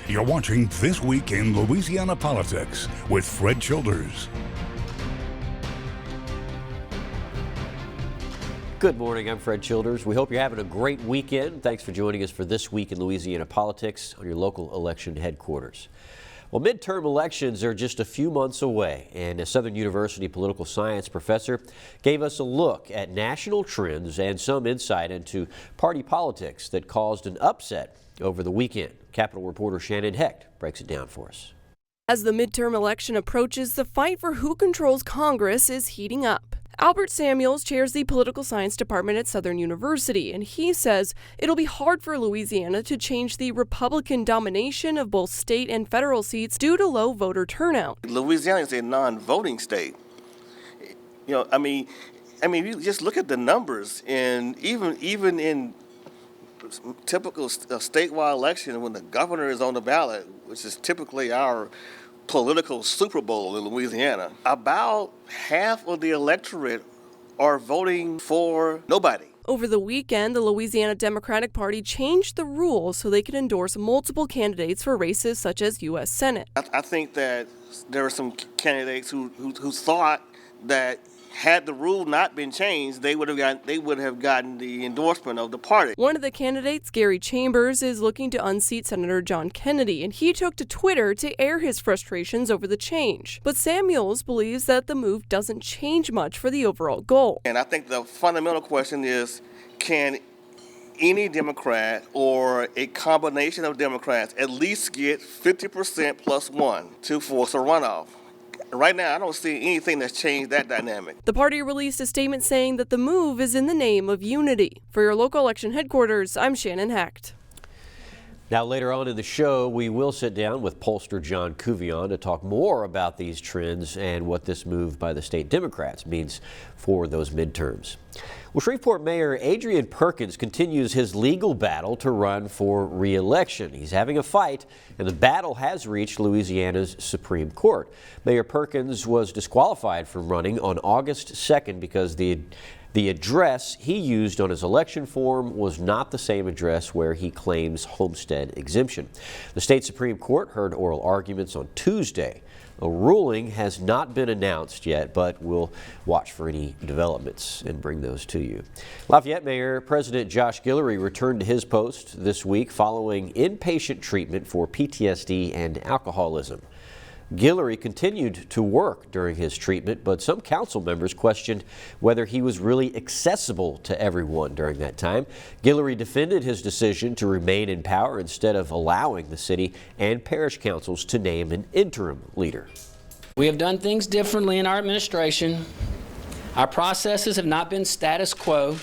You're watching This Week in Louisiana Politics with Fred Childers. Good morning, I'm Fred Childers. We hope you're having a great weekend. Thanks for joining us for This Week in Louisiana Politics on your local election headquarters. Well, midterm elections are just a few months away, and a Southern University political science professor gave us a look at national trends and some insight into party politics that caused an upset over the weekend. Capitol reporter Shannon Hecht breaks it down for us. As the midterm election approaches, the fight for who controls Congress is heating up. Albert Samuels chairs the political science department at Southern University, and he says it'll be hard for Louisiana to change the Republican domination of both state and federal seats due to low voter turnout. Louisiana is a non-voting state. I mean, you just look at the numbers, and even in typical statewide election, when the governor is on the ballot, which is typically our political Super Bowl in Louisiana, about half of the electorate are voting for nobody. Over the weekend, the Louisiana Democratic Party changed the rules so they could endorse multiple candidates for races such as U.S. Senate. I think that there are some candidates who thought that had the rule not been changed, they would have gotten the endorsement of the party. One of the candidates, Gary Chambers, is looking to unseat Senator John Kennedy, and he took to Twitter to air his frustrations over the change. But Samuels believes that the move doesn't change much for the overall goal. And I think the fundamental question is, can any Democrat or a combination of Democrats at least get 50% plus one to force a runoff? Right now, I don't see anything that's changed that dynamic. The party released a statement saying that the move is in the name of unity. For your local election headquarters, I'm Shannon Hecht. Now, later on in the show, we will sit down with pollster John Couvion to talk more about these trends and what this move by the state Democrats means for those midterms. Well, Shreveport Mayor Adrian Perkins continues his legal battle to run for re-election. He's having a fight, and the battle has reached Louisiana's Supreme Court. Mayor Perkins was disqualified from running on August 2nd because the address he used on his election form was not the same address where he claims homestead exemption. The state Supreme Court heard oral arguments on Tuesday. A ruling has not been announced yet, but we'll watch for any developments and bring those to you. Lafayette Mayor President Josh Guillory returned to his post this week following inpatient treatment for PTSD and alcoholism. Guillory continued to work during his treatment, but some council members questioned whether he was really accessible to everyone during that time. Guillory defended his decision to remain in power instead of allowing the city and parish councils to name an interim leader. We have done things differently in our administration. Our processes have not been status quo,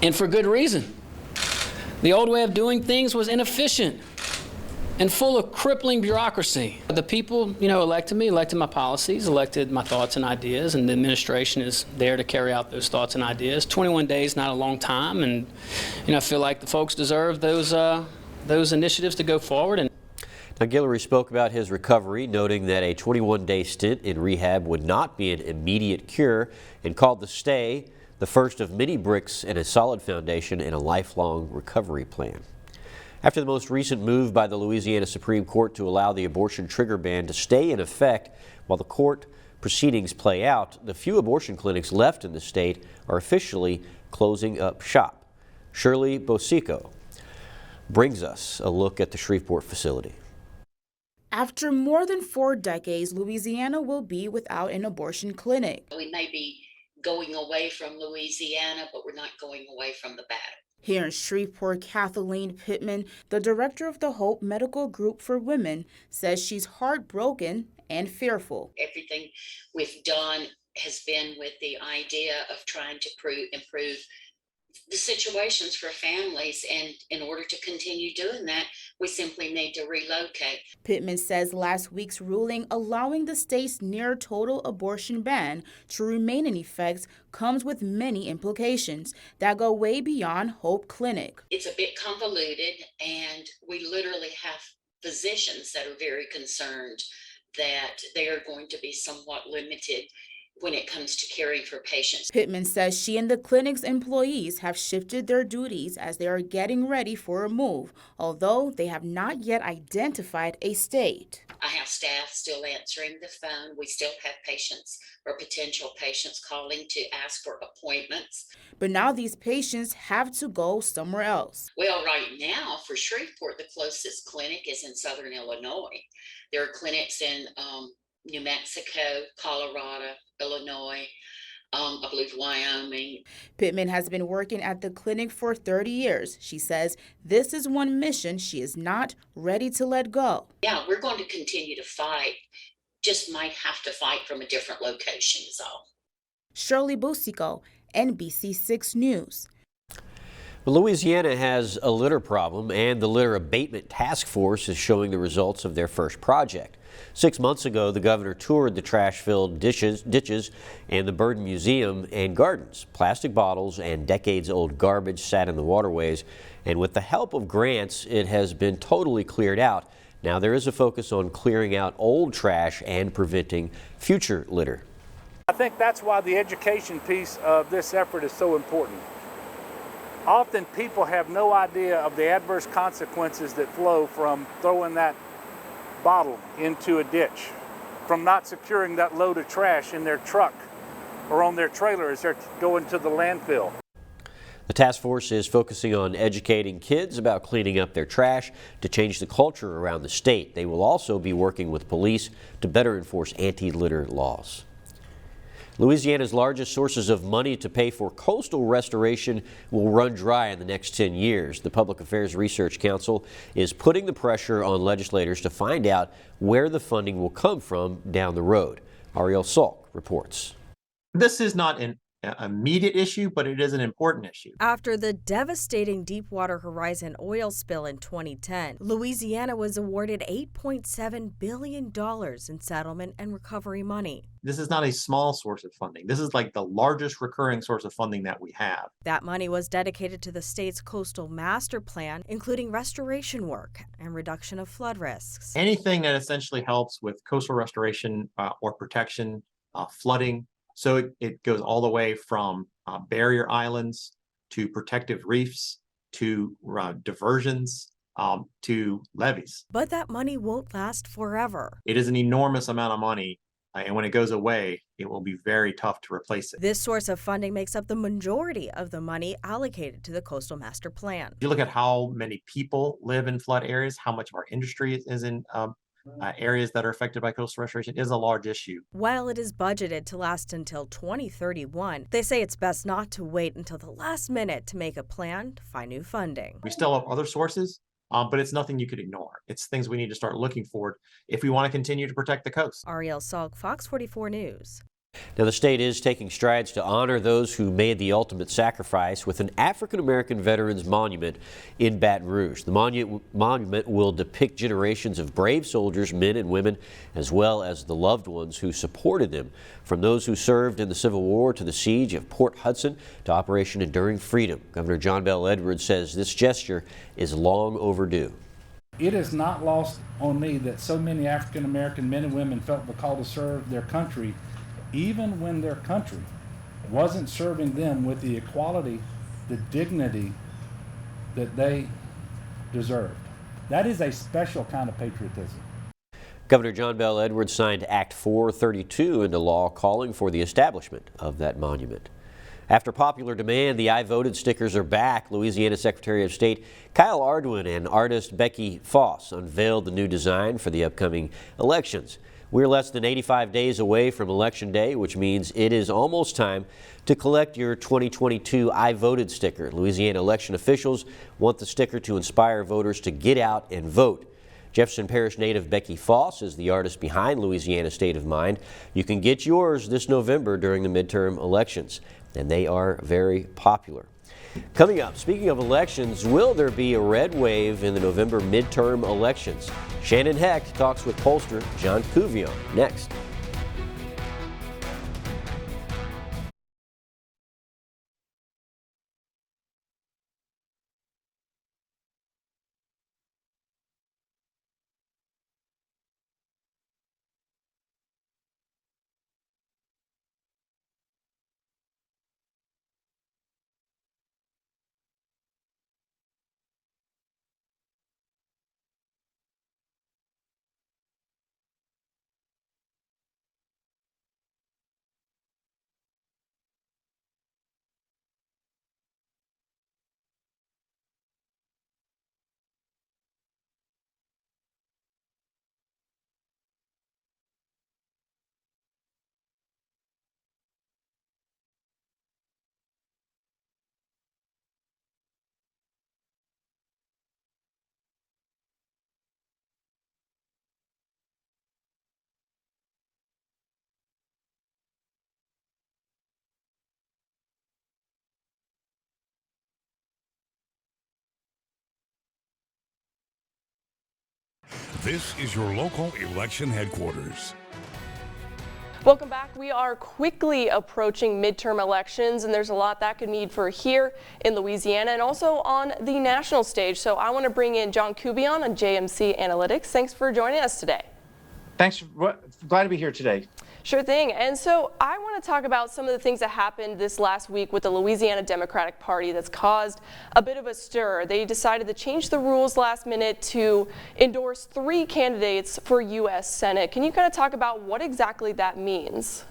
and for good reason. The old way of doing things was inefficient and full of crippling bureaucracy. The people, elected me, elected my policies, elected my thoughts and ideas, and the administration is there to carry out those thoughts and ideas. 21 days, not a long time, and I feel like the folks deserve those initiatives to go forward. Now, Guillory spoke about his recovery, noting that a 21-day stint in rehab would not be an immediate cure, and called the stay the first of many bricks in a solid foundation in a lifelong recovery plan. After the most recent move by the Louisiana Supreme Court to allow the abortion trigger ban to stay in effect while the court proceedings play out, the few abortion clinics left in the state are officially closing up shop. Shirley Bosico brings us a look at the Shreveport facility. After more than 4 decades, Louisiana will be without an abortion clinic. We may be going away from Louisiana, but we're not going away from the battle. Here in Shreveport, Kathleen Pittman, the director of the Hope Medical Group for Women, says she's heartbroken and fearful. Everything we've done has been with the idea of trying to improve the situations for families, and in order to continue doing that, we simply need to relocate. Pittman says last week's ruling allowing the state's near total abortion ban to remain in effect comes with many implications that go way beyond Hope Clinic. It's a bit convoluted, and we literally have physicians that are very concerned that they are going to be somewhat limited when it comes to caring for patients. Pittman says she and the clinic's employees have shifted their duties as they are getting ready for a move, although they have not yet identified a state. I have staff still answering the phone. We still have patients or potential patients calling to ask for appointments. But now these patients have to go somewhere else. Well, right now for Shreveport, the closest clinic is in Southern Illinois. There are clinics in New Mexico, Colorado, Illinois, I believe Wyoming. Pittman has been working at the clinic for 30 years. She says this is one mission she is not ready to let go. Yeah, we're going to continue to fight. Just might have to fight from a different location is all. Shirley Busico, NBC6 News. Louisiana has a litter problem, and the Litter Abatement Task Force is showing the results of their first project. 6 months ago, the governor toured the trash-filled ditches and the Burden Museum and Gardens. Plastic bottles and decades-old garbage sat in the waterways, and with the help of grants, it has been totally cleared out. Now there is a focus on clearing out old trash and preventing future litter. I think that's why the education piece of this effort is so important. Often people have no idea of the adverse consequences that flow from throwing that bottle into a ditch, from not securing that load of trash in their truck or on their trailer as they're going to the landfill. The task force is focusing on educating kids about cleaning up their trash to change the culture around the state. They will also be working with police to better enforce anti-litter laws. Louisiana's largest sources of money to pay for coastal restoration will run dry in the next 10 years. The Public Affairs Research Council is putting the pressure on legislators to find out where the funding will come from down the road. Ariel Salk reports. This is not an immediate issue, but it is an important issue. After the devastating Deepwater Horizon oil spill in 2010, Louisiana was awarded $8.7 billion in settlement and recovery money. This is not a small source of funding. This is like the largest recurring source of funding that we have. That money was dedicated to the state's coastal master plan, including restoration work and reduction of flood risks. Anything that essentially helps with coastal restoration or protection, flooding. So it goes all the way from barrier islands to protective reefs to diversions to levees. But that money won't last forever. It is an enormous amount of money, and when it goes away, it will be very tough to replace it. This source of funding makes up the majority of the money allocated to the Coastal Master Plan. If you look at how many people live in flood areas, how much of our industry is in areas that are affected by coastal restoration, is a large issue. While it is budgeted to last until 2031, they say it's best not to wait until the last minute to make a plan to find new funding. We still have other sources, but it's nothing you could ignore. It's things we need to start looking for if we want to continue to protect the coast. Ariel Salk, Fox 44 News. Now, the state is taking strides to honor those who made the ultimate sacrifice with an African-American Veterans Monument in Baton Rouge. The monument will depict generations of brave soldiers, men and women, as well as the loved ones who supported them, from those who served in the Civil War to the siege of Port Hudson to Operation Enduring Freedom. Governor John Bel Edwards says this gesture is long overdue. It is not lost on me that so many African-American men and women felt the call to serve their country, even when their country wasn't serving them with the equality, the dignity that they deserved. That is a special kind of patriotism. Governor John Bel Edwards signed Act 432 into law calling for the establishment of that monument. After popular demand, the I Voted stickers are back. Louisiana Secretary of State Kyle Ardoin and artist Becky Foss unveiled the new design for the upcoming elections. We're less than 85 days away from Election Day, which means it is almost time to collect your 2022 I Voted sticker. Louisiana election officials want the sticker to inspire voters to get out and vote. Jefferson Parish native Becky Foss is the artist behind Louisiana State of Mind. You can get yours this November during the midterm elections, and they are very popular. Coming up, speaking of elections, will there be a red wave in the November midterm elections? Shannon Hecht talks with pollster John Couvion next. This is your local election headquarters. Welcome back. We are quickly approaching midterm elections, and there's a lot that could mean for here in Louisiana and also on the national stage. So I want to bring in John Kubion on JMC Analytics. Thanks for joining us today. Thanks. Glad to be here today. Sure thing. And so I want to talk about some of the things that happened this last week with the Louisiana Democratic Party that's caused a bit of a stir. They decided to change the rules last minute to endorse 3 candidates for U.S. Senate. Can you kind of talk about what exactly that means?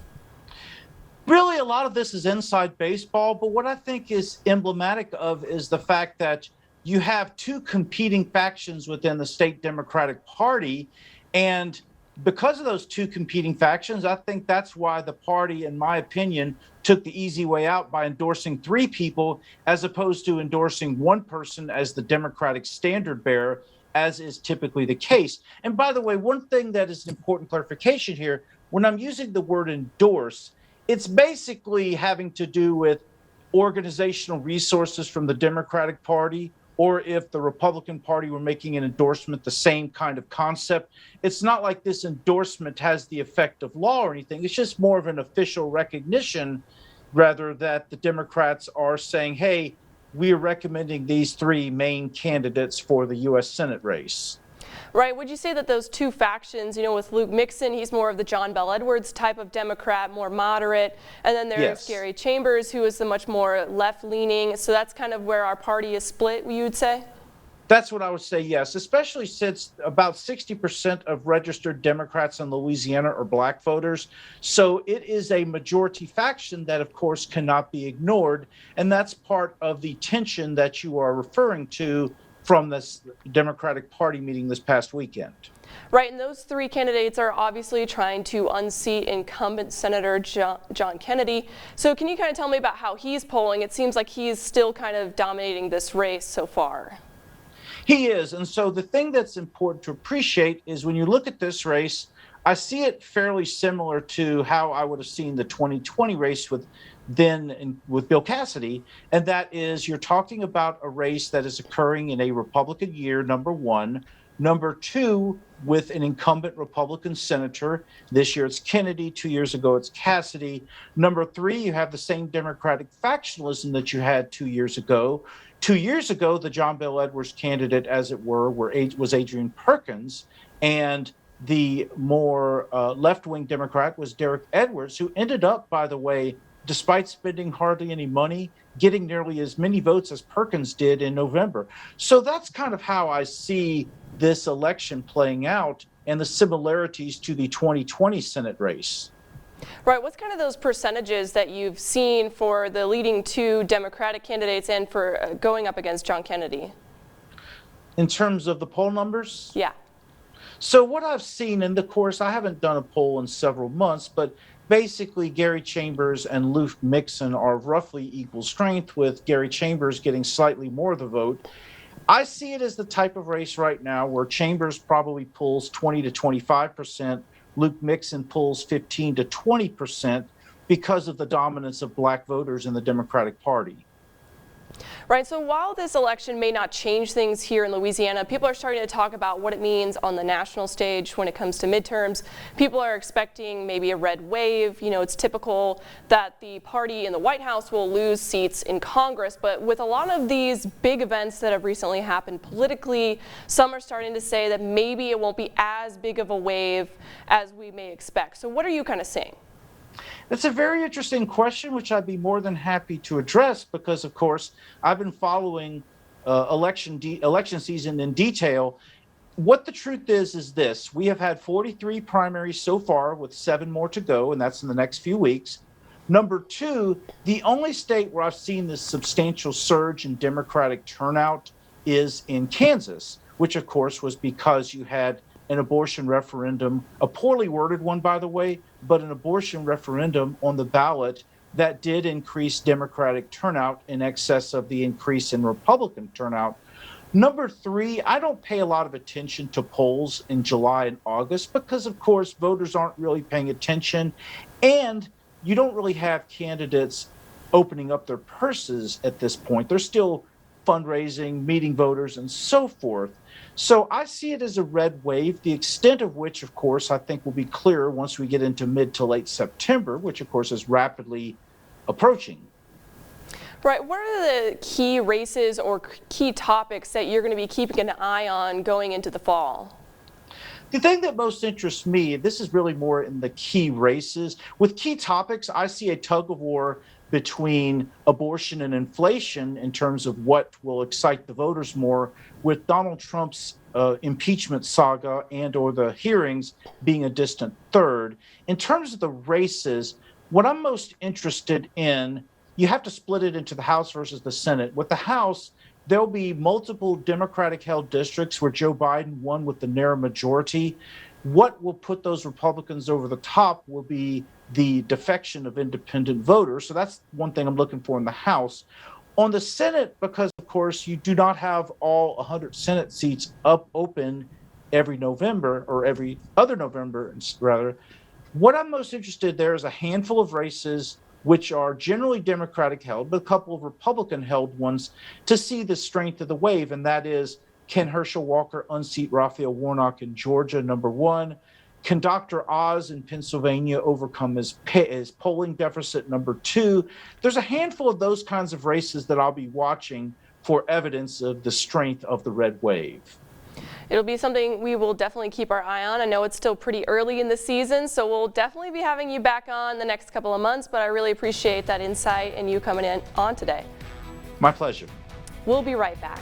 Really, a lot of this is inside baseball, but what I think is emblematic of is the fact that you have 2 competing factions within the state Democratic Party, and because of those 2 competing factions, I think that's why the party, in my opinion, took the easy way out by endorsing 3 people as opposed to endorsing 1 person as the Democratic standard bearer, as is typically the case. And by the way, one thing that is an important clarification here, when I'm using the word endorse, it's basically having to do with organizational resources from the Democratic Party, or if the Republican Party were making an endorsement, the same kind of concept. It's not like this endorsement has the effect of law or anything. It's just more of an official recognition, rather, that the Democrats are saying, hey, we are recommending these 3 main candidates for the U.S. Senate race. Right. Would you say that those 2 factions, with Luke Mixon, he's more of the John Bel Edwards type of Democrat, more moderate, and then there's Gary Chambers, who is the much more left-leaning. So that's kind of where our party is split, you would say? That's what I would say, yes, especially since about 60% of registered Democrats in Louisiana are black voters. So it is a majority faction that, of course, cannot be ignored. And that's part of the tension that you are referring to from this Democratic Party meeting this past weekend. Right, and those 3 candidates are obviously trying to unseat incumbent Senator John Kennedy. So can you kind of tell me about how he's polling? It seems like he's still kind of dominating this race so far. He is, and so the thing that's important to appreciate is when you look at this race, I see it fairly similar to how I would have seen the 2020 race with Bill Cassidy, and that is you're talking about a race that is occurring in a Republican year, number 1. Number 2, with an incumbent Republican senator. This year it's Kennedy. 2 years ago it's Cassidy. Number 3, you have the same Democratic factionalism that you had 2 years ago. 2 years ago, the John Bel Edwards candidate, as it were, was Adrian Perkins, and the more left-wing Democrat was Derek Edwards, who ended up, by the way, despite spending hardly any money, getting nearly as many votes as Perkins did in November. So that's kind of how I see this election playing out and the similarities to the 2020 Senate race. Right. What's kind of those percentages that you've seen for the leading 2 Democratic candidates and for going up against John Kennedy? In terms of the poll numbers? Yeah. So what I've seen, and of course I haven't done a poll in several months, but basically Gary Chambers and Luke Mixon are roughly equal strength, with Gary Chambers getting slightly more of the vote. I see it as the type of race right now where Chambers probably pulls 20 to 25%, Luke Mixon pulls 15 to 20% because of the dominance of black voters in the Democratic Party. Right, so while this election may not change things here in Louisiana, people are starting to talk about what it means on the national stage when it comes to midterms. People are expecting maybe a red wave. It's typical that the party in the White House will lose seats in Congress, but with a lot of these big events that have recently happened politically, some are starting to say that maybe it won't be as big of a wave as we may expect. So what are you kind of seeing? It's a very interesting question, which I'd be more than happy to address because, of course, I've been following election season in detail. What the truth is this. We have had 43 primaries so far with 7 more to go, and that's in the next few weeks. Number 2, the only state where I've seen this substantial surge in Democratic turnout is in Kansas, which, of course, was because you had an abortion referendum, a poorly worded one, by the way, but an abortion referendum on the ballot that did increase Democratic turnout in excess of the increase in Republican turnout. Number 3, I don't pay a lot of attention to polls in July and August because, of course, voters aren't really paying attention, and you don't really have candidates opening up their purses at this point. They're still fundraising, meeting voters, and so forth. So I see it as a red wave, the extent of which, of course, I think will be clearer once we get into mid to late September, which, of course, is rapidly approaching. Right. What are the key races or key topics that you're going to be keeping an eye on going into the fall? The thing that most interests me, this is really more in the key races. With key topics, I see a tug of war between abortion and inflation in terms of what will excite the voters more, with Donald Trump's impeachment saga and or the hearings being a distant third. In terms of the races, what I'm most interested in, you have to split it into the House versus the Senate. With the House, there'll be multiple Democratic-held districts where Joe Biden won with the narrow majority. What will put those Republicans over the top will be the defection of independent voters. So that's one thing I'm looking for in the House. On the Senate, because, of course, you do not have all 100 Senate seats open every November, or every other November, rather. What I'm most interested there is a handful of races which are generally Democratic held, but a couple of Republican held ones, to see the strength of the wave. And that is, can Herschel Walker unseat Raphael Warnock in Georgia, number one? Can Dr. Oz in Pennsylvania overcome his polling deficit, number two? There's a handful of those kinds of races that I'll be watching for evidence of the strength of the red wave. It'll be something we will definitely keep our eye on. I know it's still pretty early in the season, so we'll definitely be having you back on the next couple of months, but I really appreciate that insight and you coming on today. My pleasure. We'll be right back.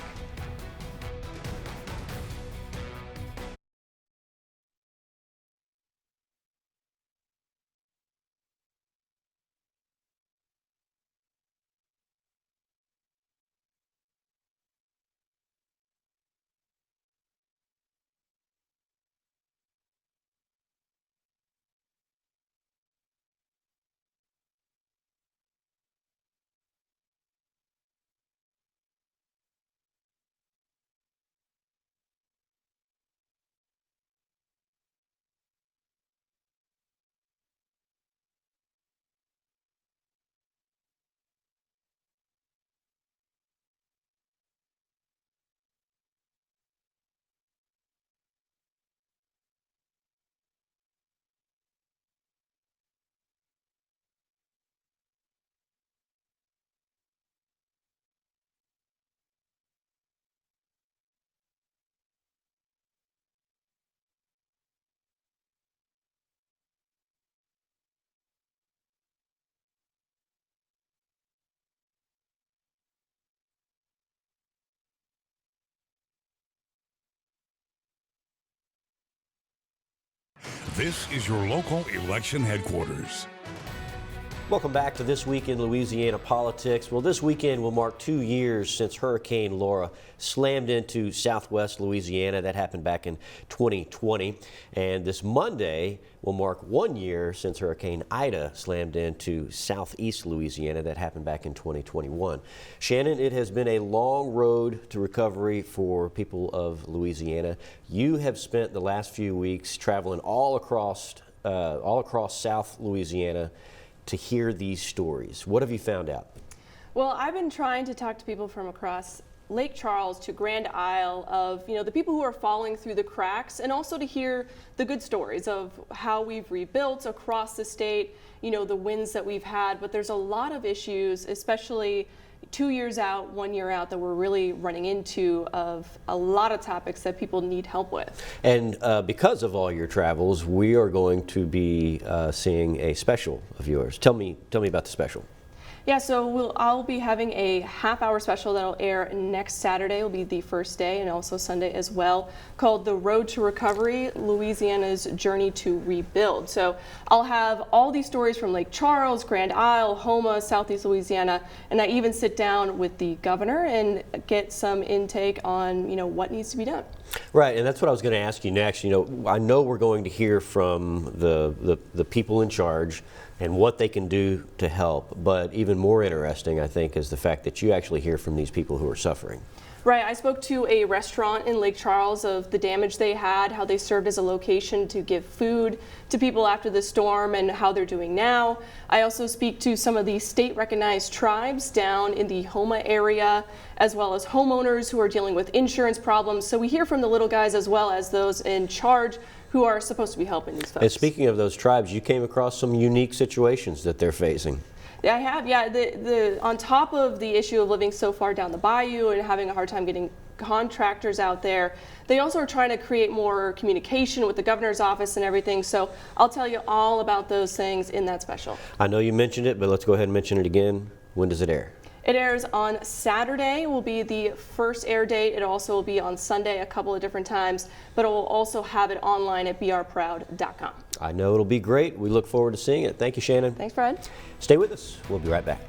This is your local election headquarters. Welcome back to This Week in Louisiana Politics. Well, this weekend will mark 2 years since Hurricane Laura slammed into southwest Louisiana. That happened back in 2020. And this Monday will mark 1 year since Hurricane Ida slammed into southeast Louisiana. That happened back in 2021. Shannon, it has been a long road to recovery for people of Louisiana. You have spent the last few weeks traveling all across South Louisiana to hear these stories. What have you found out? Well, I've been trying to talk to people from across Lake Charles to Grand Isle of, the people who are falling through the cracks, and also to hear the good stories of how we've rebuilt across the state, the wins that we've had. But there's a lot of issues, especially 2 years out, 1 year out, that we're really running into, of a lot of topics that people need help with. And because of all your travels, we are going to be seeing a special of yours. Tell me about the special. Yeah, so I'll be having a half-hour special that'll air next Saturday. It'll be the first day, and also Sunday as well, called The Road to Recovery, Louisiana's Journey to Rebuild. So I'll have all these stories from Lake Charles, Grand Isle, Houma, Southeast Louisiana, and I even sit down with the governor and get some intake on, what needs to be done. Right, and that's what I was going to ask you next. I know we're going to hear from the people in charge and what they can do to help, but even more interesting, I think, is the fact that you actually hear from these people who are suffering. Right. I spoke to a restaurant in Lake Charles of the damage they had, how they served as a location to give food to people after the storm, and how they're doing now. I also speak to some of the state-recognized tribes down in the Houma area, as well as homeowners who are dealing with insurance problems. So we hear from the little guys as well as those in charge who are supposed to be helping these folks. And speaking of those tribes, you came across some unique situations that they're facing. Yeah, I have. Yeah, on top of the issue of living so far down the bayou and having a hard time getting contractors out there, they also are trying to create more communication with the governor's office and everything. So I'll tell you all about those things in that special. I know you mentioned it, but let's go ahead and mention it again. When does it air? It airs on Saturday, will be the first air date. It also will be on Sunday a couple of different times, but it will also have it online at brproud.com. I know it'll be great. We look forward to seeing it. Thank you, Shannon. Thanks, Fred. Stay with us. We'll be right back.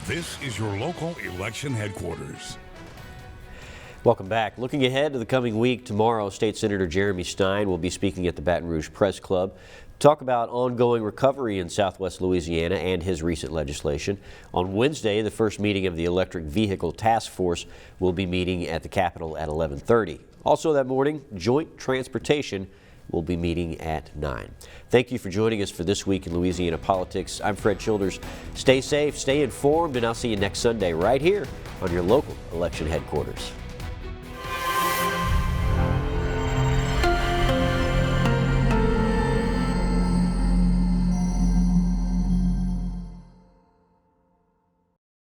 This is your local election headquarters. Welcome back. Looking ahead to the coming week, tomorrow, State Senator Jeremy Stein will be speaking at the Baton Rouge Press Club to talk about ongoing recovery in Southwest Louisiana and his recent legislation. On Wednesday, the first meeting of the Electric Vehicle Task Force will be meeting at the Capitol at 11:30. Also that morning, Joint Transportation will be meeting at 9. Thank you for joining us for This Week in Louisiana Politics. I'm Fred Childers. Stay safe, stay informed, and I'll see you next Sunday right here on your local election headquarters.